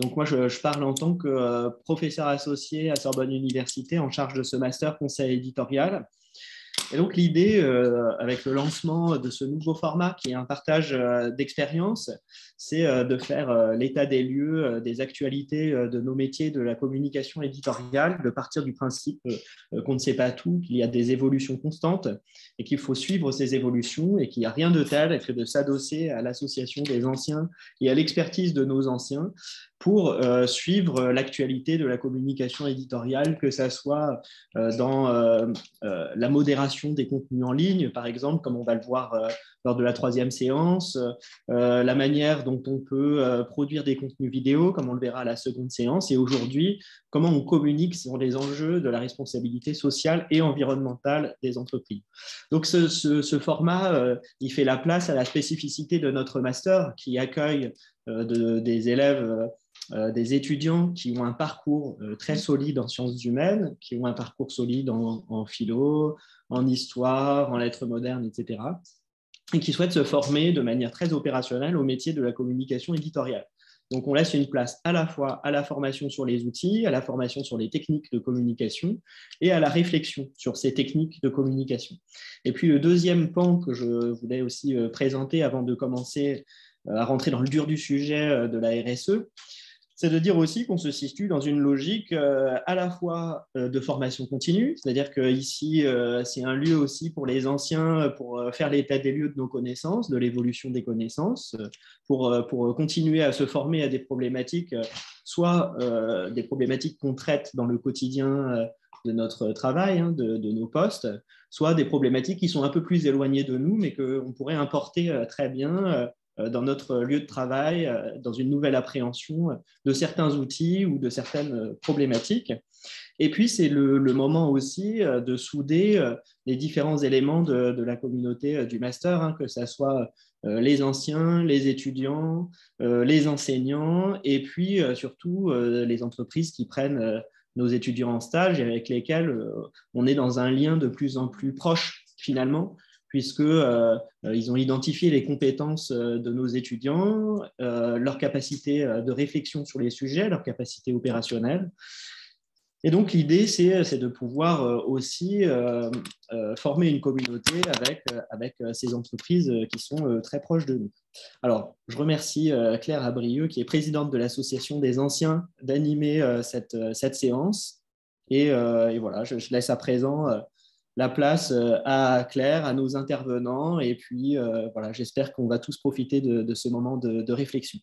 Donc moi, je parle en tant que professeur associé à Sorbonne Université en charge de ce master conseil éditorial. Et donc l'idée, avec le lancement de ce nouveau format qui est un partage d'expériences, c'est de faire l'état des lieux, des actualités de nos métiers de la communication éditoriale, de partir du principe qu'on ne sait pas tout, qu'il y a des évolutions constantes et qu'il faut suivre ces évolutions et qu'il n'y a rien de tel que de s'adosser à l'association des anciens et à l'expertise de nos anciens pour suivre l'actualité de la communication éditoriale, que ça soit dans la modération des contenus en ligne, par exemple, comme on va le voir lors de la 3e séance, la manière dont on peut produire des contenus vidéo, comme on le verra à la 2e séance, et aujourd'hui, comment on communique sur les enjeux de la responsabilité sociale et environnementale des entreprises. Donc ce format, il fait la place à la spécificité de notre master qui accueille des élèves des étudiants qui ont un parcours très solide en sciences humaines, qui ont un parcours solide en philo, en histoire, en lettres modernes, etc., et qui souhaitent se former de manière très opérationnelle au métier de la communication éditoriale. Donc, on laisse une place à la fois à la formation sur les outils, à la formation sur les techniques de communication et à la réflexion sur ces techniques de communication. Et puis, le deuxième pan que je voulais aussi présenter avant de commencer à rentrer dans le dur du sujet de la RSE, c'est de dire aussi qu'on se situe dans une logique à la fois de formation continue, c'est-à-dire qu'ici, c'est un lieu aussi pour les anciens pour faire l'état des lieux de nos connaissances, de l'évolution des connaissances, pour continuer à se former à des problématiques, soit des problématiques qu'on traite dans le quotidien de notre travail, de nos postes, soit des problématiques qui sont un peu plus éloignées de nous, mais qu'on pourrait importer très bien dans notre lieu de travail, dans une nouvelle appréhension de certains outils ou de certaines problématiques. Et puis, c'est le moment aussi de souder les différents éléments de la communauté du master, que ce soit les anciens, les étudiants, les enseignants, et puis surtout les entreprises qui prennent nos étudiants en stage et avec lesquels on est dans un lien de plus en plus proche, finalement, puisqu'ils ont identifié les compétences de nos étudiants, leur capacité de réflexion sur les sujets, leur capacité opérationnelle. Et donc, l'idée, c'est de pouvoir aussi former une communauté avec ces entreprises qui sont très proches de nous. Alors, je remercie Claire Abrieux, qui est présidente de l'Association des anciens, d'animer cette séance. Et voilà, je laisse à présent la place à Claire, à nos intervenants. Et puis, voilà, j'espère qu'on va tous profiter de ce moment de réflexion.